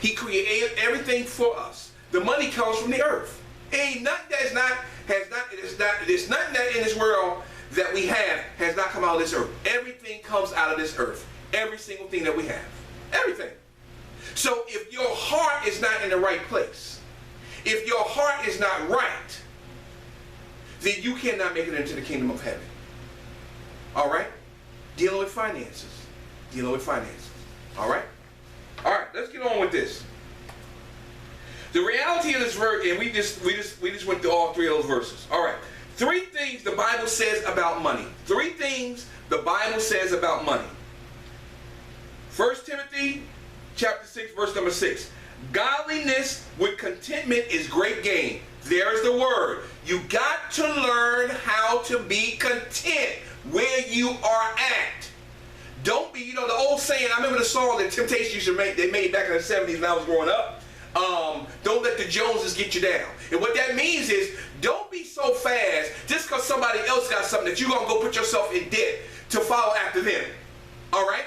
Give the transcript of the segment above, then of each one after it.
He created everything for us. The money comes from the earth. Ain't nothing there's nothing that in this world that we have has not come out of this earth. Everything comes out of this earth. Every single thing that we have. Everything. So if your heart is not in the right place, if your heart is not right, then you cannot make it into the kingdom of heaven. All right? Dealing with finances. Dealing with finances. All right? All right, let's get on with this. The reality of this verse, and we just went through all three of those verses. All right. 3 things the Bible says about money. 3 things the Bible says about money. 1 Timothy chapter 6, verse number 6. Godliness with contentment is great gain. There's the word. You got to learn how to be content where you are at. Don't be, the old saying, I remember the song that Temptation used to make, they made back in the 70s when I was growing up. Don't let the Joneses get you down. And what that means is, don't be so fast just because somebody else got something that you're going to go put yourself in debt to follow after them. All right?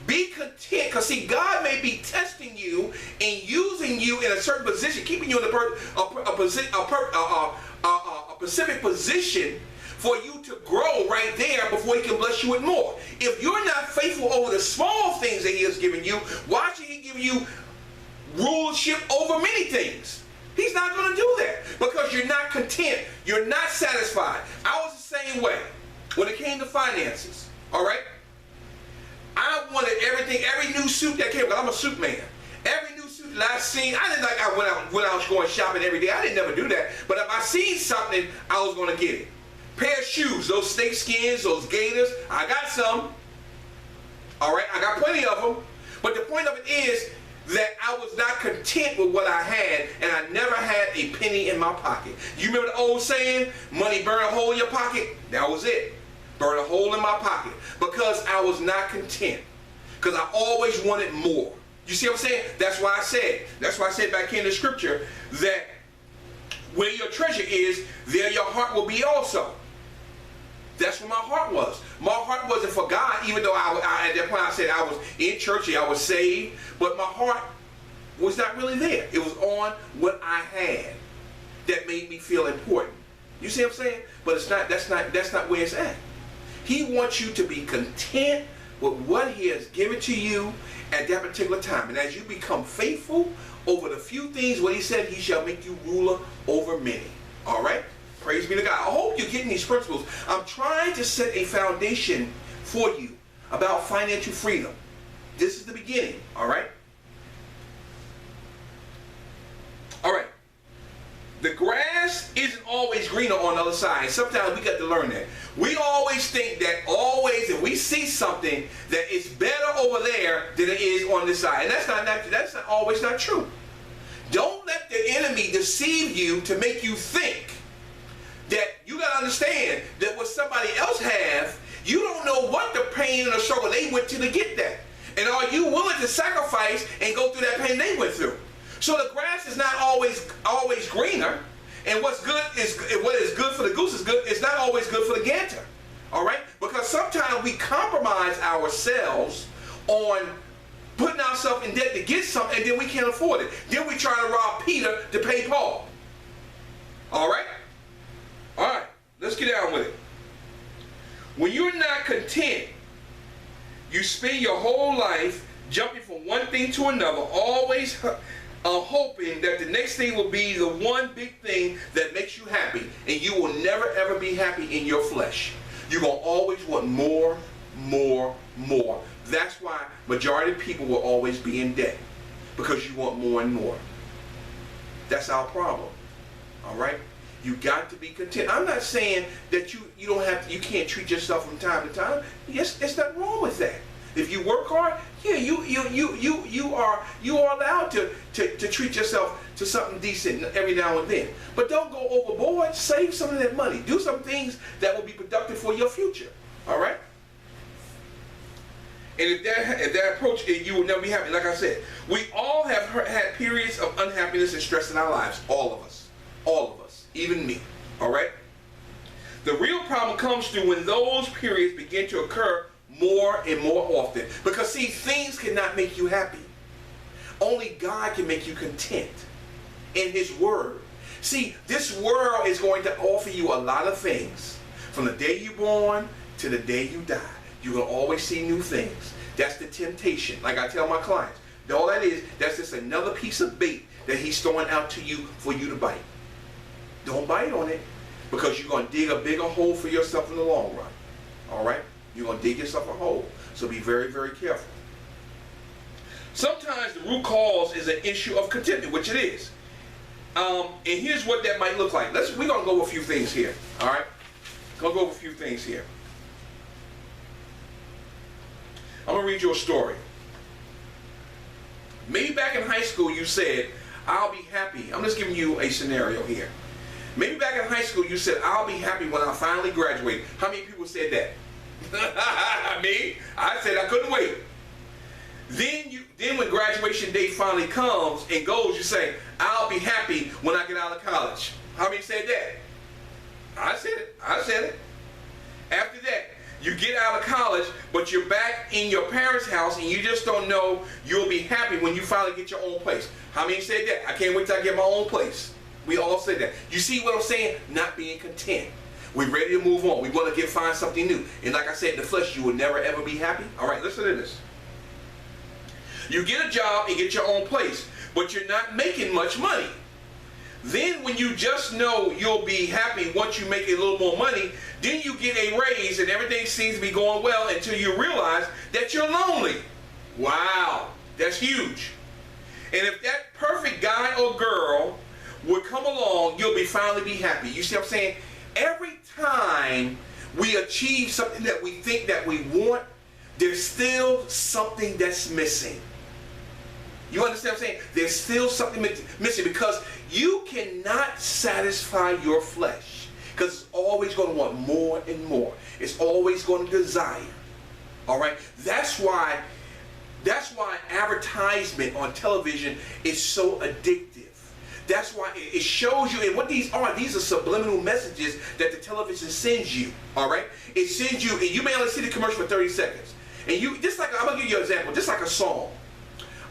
Be content, because see, God may be testing you and using you in a certain position, keeping you in a specific position for you to grow right there before he can bless you with more. If you're not faithful over the small things that he has given you, why should he give you rulership over many things? He's not going to do that because you're not content. You're not satisfied. I was the same way when it came to finances. All right? I wanted everything, every new suit that came, because I'm a suit man. Every new suit that I seen, I didn't like I went out going shopping every day. I didn't never do that. But if I seen something, I was going to get it. Pair of shoes, those snake skins, those gators, I got some. All right? I got plenty of them. But the point of it is that I was not content with what I had, and I never had a penny in my pocket. You remember the old saying, money burn a hole in your pocket? That was it. Burn a hole in my pocket. Because I was not content. Because I always wanted more. You see what I'm saying? That's why I said back here in the scripture that where your treasure is, there your heart will be also. That's where my heart was. My heart wasn't for God, even though I at that point I said I was in church and I was saved, but my heart was not really there. It was on what I had that made me feel important. You see what I'm saying? But it's not. That's not where it's at. He wants you to be content with what he has given to you at that particular time. And as you become faithful over the few things, what he said, he shall make you ruler over many. All right? Praise be to God. I hope you're getting these principles. I'm trying to set a foundation for you about financial freedom. This is the beginning. All right? All right. The grass isn't always greener on the other side. Sometimes we got to learn that. We always think that if we see something, that it's better over there than it is on this side. And that's not always not true. Don't let the enemy deceive you to make you think that you got to understand that what somebody else has, you don't know what the pain and the struggle they went to get that. And are you willing to sacrifice and go through that pain they went through? So the grass is not always greener, and what is good for the goose is good. It's not always good for the gander. All right? Because sometimes we compromise ourselves on putting ourselves in debt to get something, and then we can't afford it. Then we try to rob Peter to pay Paul. All right? All right. Let's get down with it. When you're not content, you spend your whole life jumping from one thing to another, always hoping that the next thing will be the one big thing that makes you happy, and you will never ever be happy in your flesh. You're going to always want more, more, more. That's why majority of people will always be in debt, because you want more and more. That's our problem. All right? You got to be content. I'm not saying that you can't treat yourself from time to time. Yes, there's nothing wrong with that. If you work hard, yeah, you are allowed to treat yourself to something decent every now and then. But don't go overboard. Save some of that money. Do some things that will be productive for your future. All right? And if that approach, you will never be happy. Like I said, we all have had periods of unhappiness and stress in our lives. All of us. All of us. Even me. All right? The real problem comes through when those periods begin to occur more and more often. Because see, things cannot make you happy. Only God can make you content in his word. See, this world is going to offer you a lot of things. From the day you're born to the day you die, you're going to always see new things. That's the temptation. Like I tell my clients, all that is, that's just another piece of bait that he's throwing out to you for you to bite. Don't bite on it, because you're going to dig a bigger hole for yourself in the long run. All right? You're going to dig yourself a hole. So be very, very careful. Sometimes the root cause is an issue of contentment, which it is. And here's what that might look like. We're going to go over a few things here. All right? Going to go over a few things here. I'm going to read you a story. Maybe back in high school you said, I'll be happy. I'm just giving you a scenario here. Maybe back in high school you said, I'll be happy when I finally graduate. How many people said that? Me? I said I couldn't wait. Then when graduation day finally comes and goes, you say, I'll be happy when I get out of college. How many said that? I said it. I said it. After that, you get out of college, but you're back in your parents' house and you just don't know you'll be happy when you finally get your own place. How many said that? I can't wait till I get my own place. We all said that. You see what I'm saying? Not being content. We're ready to move on. We want to find something new. And like I said, in the flesh, you will never ever be happy. All right, listen to this. You get a job and get your own place, but you're not making much money. Then when you just know you'll be happy once you make a little more money, then you get a raise and everything seems to be going well until you realize that you're lonely. Wow, that's huge. And if that perfect guy or girl would come along, you'll finally be happy. You see what I'm saying? Every time we achieve something that we think that we want, there's still something that's missing. You understand what I'm saying? There's still something missing, because you cannot satisfy your flesh, because it's always going to want more and more. It's always going to desire. All right? That's why advertisement on television is so addictive. That's why it shows you, and what these are subliminal messages that the television sends you. All right? It sends you, and you may only see the commercial for 30 seconds. And I'm going to give you an example, just like a song.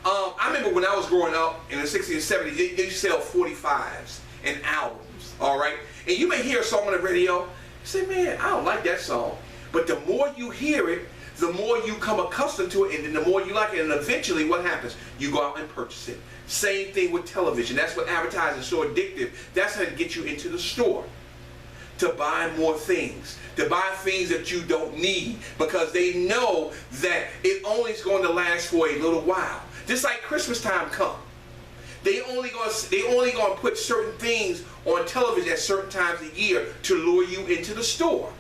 I remember when I was growing up in the 60s and 70s, they used to sell 45s and albums, all right? And you may hear a song on the radio, you say, man, I don't like that song. But the more you hear it, the more you come accustomed to it, and then the more you like it, and eventually what happens? You go out and purchase it. Same thing with television. That's what advertising is so addictive. That's how to get you into the store, to buy more things, to buy things that you don't need, because they know that it only is going to last for a little while. Just like Christmas time come, they only gonna put certain things on television at certain times of the year to lure you into the store,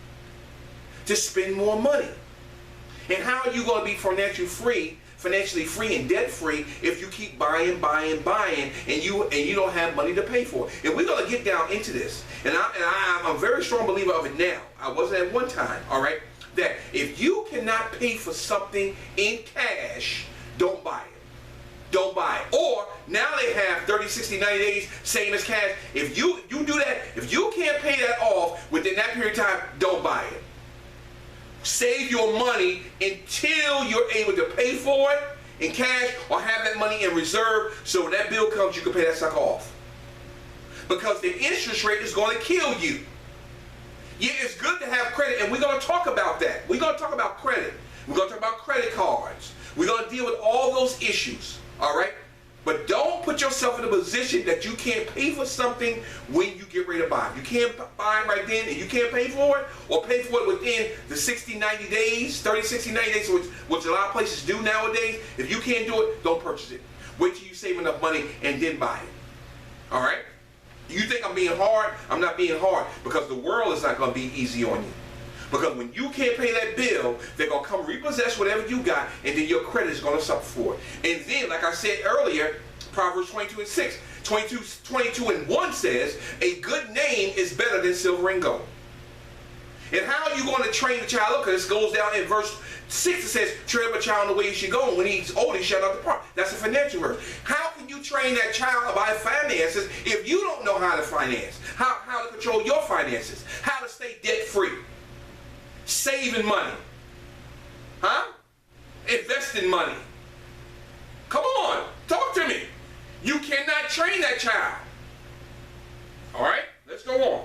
to spend more money. And how are you going to be financially free and debt free if you keep buying, and you don't have money to pay for it? And we're going to get down into this. And I'm a very strong believer of it now. I wasn't at one time, all right? That if you cannot pay for something in cash, don't buy it. Don't buy it. Or now they have 30, 60, 90 days, same as cash. If you do that, if you can't pay that off within that period of time, don't buy it. Save your money until you're able to pay for it in cash, or have that money in reserve, so when that bill comes, you can pay that sucker off. Because the interest rate is going to kill you. Yeah, it's good to have credit, and we're going to talk about that. We're going to talk about credit. We're going to talk about credit cards. We're going to deal with all those issues. All right? But don't put yourself in a position that you can't pay for something when you get ready to buy. If you can't buy it right then and you can't pay for it, or pay for it within the 60, 90 days, 30, 60, 90 days, which a lot of places do nowadays, if you can't do it, don't purchase it. Wait till you save enough money and then buy it. All right? You think I'm being hard? I'm not being hard, because the world is not going to be easy on you. Because when you can't pay that bill, they're going to come repossess whatever you got, and then your credit is going to suffer for it. And then, like I said earlier, Proverbs 22:6, 22:1 says, a good name is better than silver and gold. And how are you going to train the child up? Because this goes down in verse 6, it says, train up a child in the way he should go, and when he's old, he shall not depart. That's a financial verse. How can you train that child by finances if you don't know how to finance? How to control your finances? How to stay debt-free? Saving money. Investing money. Come on, talk to me. You cannot train that child. All right, let's go on.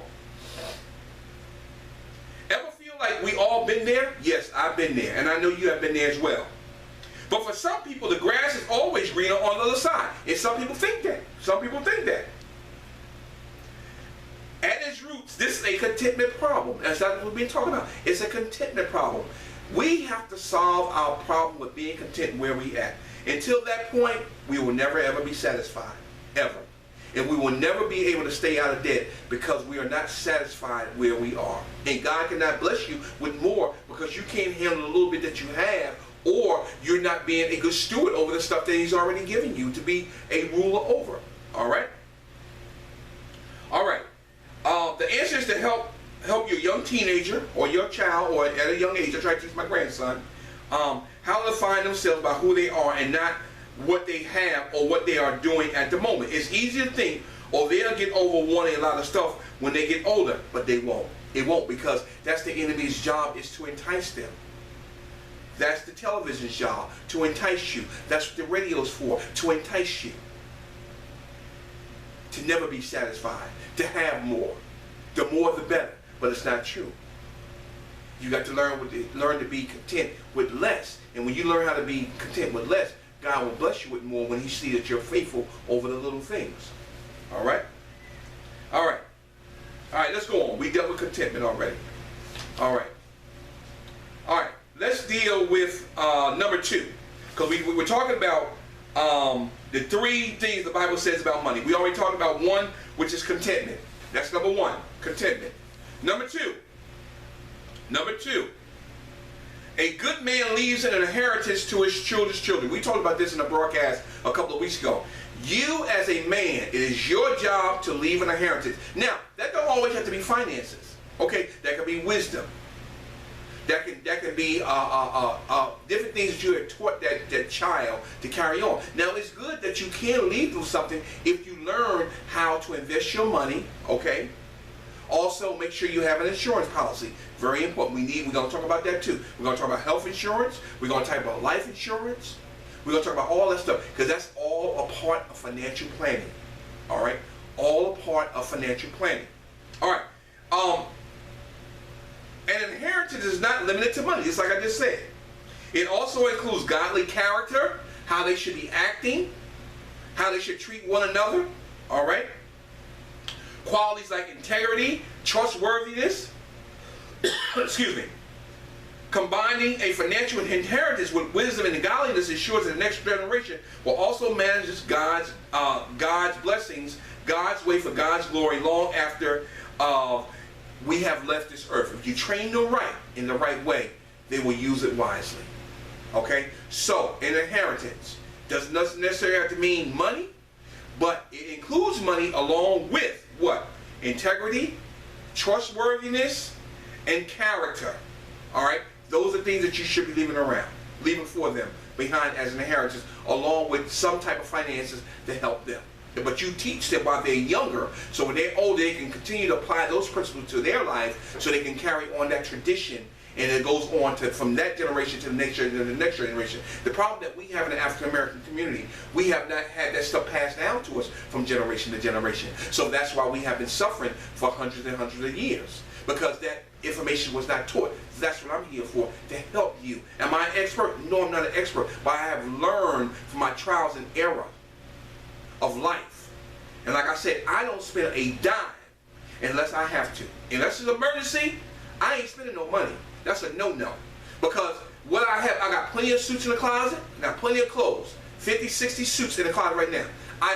Ever feel like we all been there? Yes, I've been there, and I know you have been there as well. But for some people, the grass is always greener on the other side. And some people think that. Some people think that. At its roots, this is a contentment problem. That's not what we've been talking about. It's a contentment problem. We have to solve our problem with being content where we at. Until that point, we will never ever be satisfied. Ever. And we will never be able to stay out of debt because we are not satisfied where we are. And God cannot bless you with more because you can't handle the little bit that you have, or you're not being a good steward over the stuff that He's already given you to be a ruler over. All right? All right. The answer is to help your young teenager or your child, or at a young age. I try to teach my grandson how to define themselves by who they are and not what they have or what they are doing at the moment. It's easy to think, oh, they'll get over wanting a lot of stuff when they get older, but they won't. It won't, because that's the enemy's job, is to entice them. That's the television's job, to entice you. That's what the radio's for, to entice you. To never be satisfied, to have more. The more the better, but it's not true. You got to learn to be content with less. And when you learn how to be content with less, God will bless you with more when He sees that you're faithful over the little things. All right? All right. All right, let's go on. We dealt with contentment already. All right. All right. Let's deal with number 2. Because we were talking about the 3 things the Bible says about money. We already talked about 1, which is contentment. That's number 1, contentment. Number 2. A good man leaves an inheritance to his children's children. We talked about this in a broadcast a couple of weeks ago. You as a man, it is your job to leave an inheritance. Now, that don't always have to be finances. Okay, that could be wisdom. That can be different things that you have taught that child to carry on. Now, it's good that you can leave them something if you learn how to invest your money, okay? Also, make sure you have an insurance policy. Very important. We're going to talk about that too. We're going to talk about health insurance. We're going to talk about life insurance. We're going to talk about all that stuff, because that's all a part of financial planning. All right? All a part of financial planning. All right. An inheritance is not limited to money, just like I just said. It also includes godly character, how they should be acting, how they should treat one another. All right? Qualities like integrity, trustworthiness, excuse me. Combining a financial inheritance with wisdom and godliness ensures that the next generation will also manage God's blessings, God's way for God's glory long after we have left this earth. If you train them right, in the right way, they will use it wisely. Okay? So, an inheritance doesn't necessarily have to mean money, but it includes money along with what? Integrity, trustworthiness, and character. All right? Those are things that you should be leaving for them behind as an inheritance, along with some type of finances to help them. But you teach them while they're younger, so when they're older, they can continue to apply those principles to their life, so they can carry on that tradition, and it goes on from that generation to the next generation. The problem that we have in the African American community, we have not had that stuff passed down to us from generation to generation. So that's why we have been suffering for hundreds and hundreds of years, because that information was not taught. That's what I'm here for, to help you. Am I an expert? No, I'm not an expert, but I have learned from my trials and error of life. And like I said, I don't spend a dime unless I have to. Unless it's an emergency, I ain't spending no money. That's a no-no. Because what I have, I got plenty of suits in the closet, I got plenty of clothes. 50, 60 suits in the closet right now.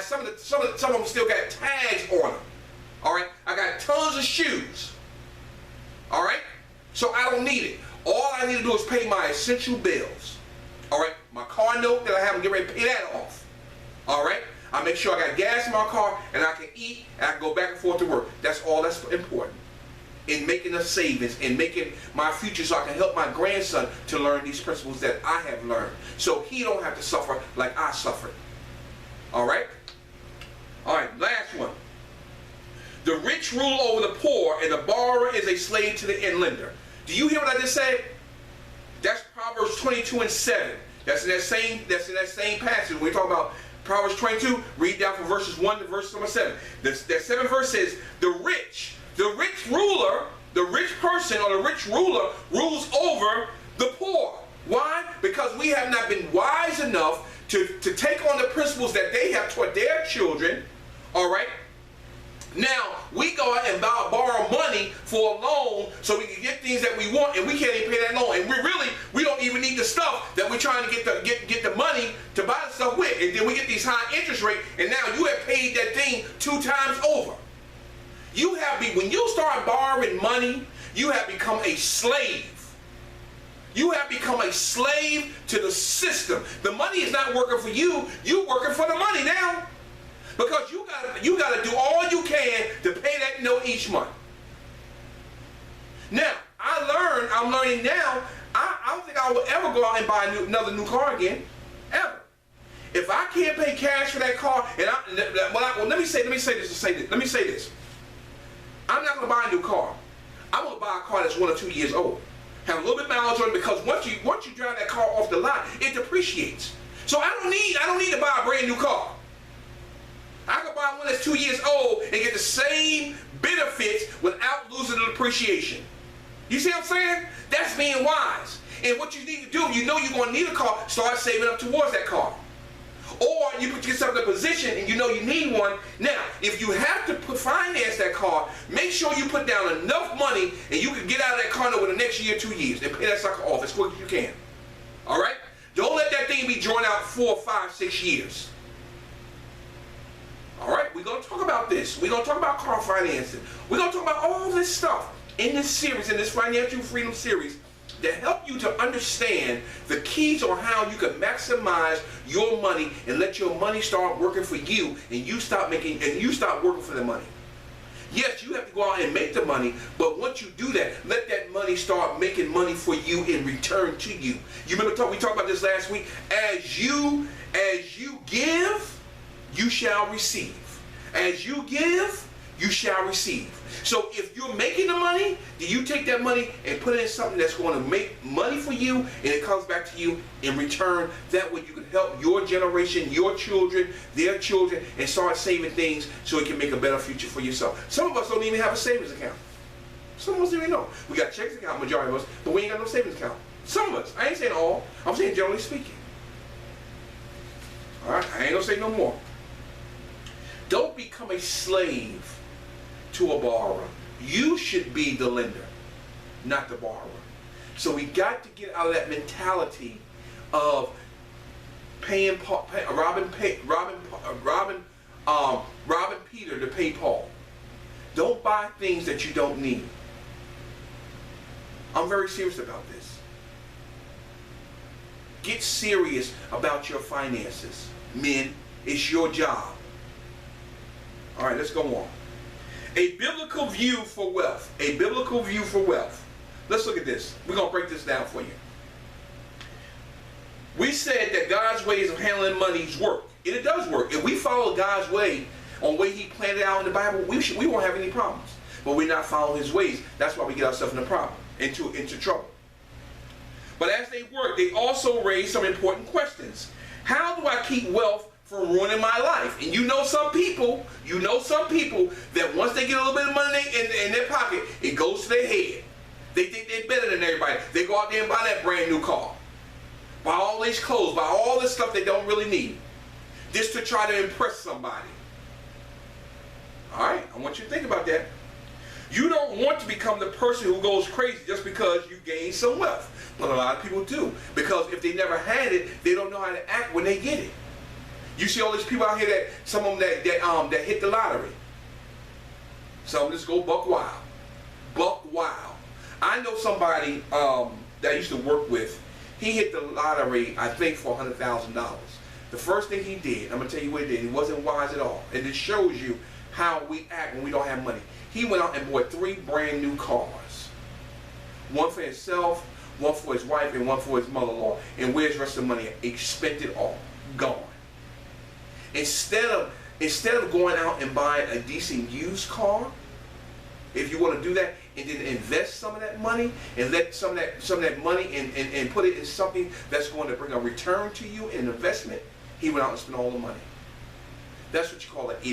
Some of them still got tags on them. All right? I got tons of shoes. All right? So I don't need it. All I need to do is pay my essential bills. All right? My car note that I have to get ready to pay that off. All right? I make sure I got gas in my car, and I can eat, and I can go back and forth to work. That's all that's important. In making the savings, in making my future, so I can help my grandson to learn these principles that I have learned, so he don't have to suffer like I suffered. All right? All right, last one. The rich rule over the poor, and the borrower is a slave to the lender. Do you hear what I just said? That's Proverbs 22:7. That's in that same passage. When we talk about Proverbs 22, read down from verses 1 to verse number 7. That 7th verse says, the rich ruler, the rich person or the rich ruler rules over the poor. Why? Because we have not been wise enough to take on the principles that they have taught their children. All right? Now, we go out and borrow money for a loan so we can get things that we want, and we can't even pay that loan. And we don't even need the stuff that we're trying to get the money to buy the stuff with. And then we get these high interest rates, and now you have paid that thing 2 times over. When you start borrowing money, you have become a slave. You have become a slave to the system. The money is not working for you. You're working for the money now. Because you gotta do all you can to pay that note each month. Now, I'm learning now, I don't think I will ever go out and buy another new car again. Ever. If I can't pay cash for that car, let me say this. I'm not gonna buy a new car. I'm gonna buy a car that's 1 or 2 years old. Have a little bit mileage on it, because once you drive that car off the lot, it depreciates. So I don't need to buy a brand new car. I can buy one that's 2 years old and get the same benefits without losing the depreciation. You see what I'm saying? That's being wise. And what you need to do, you know you're going to need a car, start saving up towards that car. Or you put yourself in a position and you know you need one. Now, if you have to finance that car, make sure you put down enough money and you can get out of that car within the next year, 2 years, and pay that sucker off as quick as you can. All right? Don't let that thing be drawn out 4, 5, 6 years. All right, we're going to talk about this. We're going to talk about car financing. We're going to talk about all this stuff in this series, in this Financial Freedom series, to help you to understand the keys on how you can maximize your money and let your money start working for you, and you stop working for the money. Yes, you have to go out and make the money, but once you do that, let that money start making money for you in return to you. You remember we talked about this last week? As you give, you shall receive. As you give, you shall receive. So if you're making the money, then you take that money and put it in something that's going to make money for you, and it comes back to you in return. That way you can help your generation, your children, their children, and start saving things so it can make a better future for yourself. Some of us don't even have a savings account. Some of us don't even know. We got a checking account, majority of us, but we ain't got no savings account. Some of us. I ain't saying all. I'm saying generally speaking. All right? I ain't going to say no more. Don't become a slave to a borrower. You should be the lender, not the borrower. So we got to get out of that mentality of robbing Peter to pay Paul. Don't buy things that you don't need. I'm very serious about this. Get serious about your finances. Men, it's your job. All right, let's go on. A biblical view for wealth. A biblical view for wealth. Let's look at this. We're going to break this down for you. We said that God's ways of handling money work. And it does work. If we follow God's way on the way He planned it out in the Bible, we won't have any problems. But we're not following His ways. That's why we get ourselves in a problem, into trouble. But as they work, they also raise some important questions. How do I keep wealth from ruining my life? And you know some people that once they get a little bit of money in their pocket, it goes to their head. They think they're better than everybody. They go out there and buy that brand new car. Buy all these clothes, buy all this stuff they don't really need. Just to try to impress somebody. Alright, I want you to think about that. You don't want to become the person who goes crazy just because you gain some wealth. But a lot of people do. Because if they never had it, they don't know how to act when they get it. You see all these people out here some of them that hit the lottery. Some of them just go buck wild. Buck wild. I know somebody that I used to work with. He hit the lottery, I think, for $100,000. The first thing he did, I'm going to tell you what he did, he wasn't wise at all. And it shows you how we act when we don't have money. He went out and bought 3 brand new cars. One for himself, one for his wife, and one for his mother-in-law. And where's the rest of the money? He spent it all. Gone. Instead of going out and buying a decent used car, if you want to do that, and then invest some of that money and let some of that money and put it in something that's going to bring a return to you, an investment, he went out and spent all the money. That's what you call an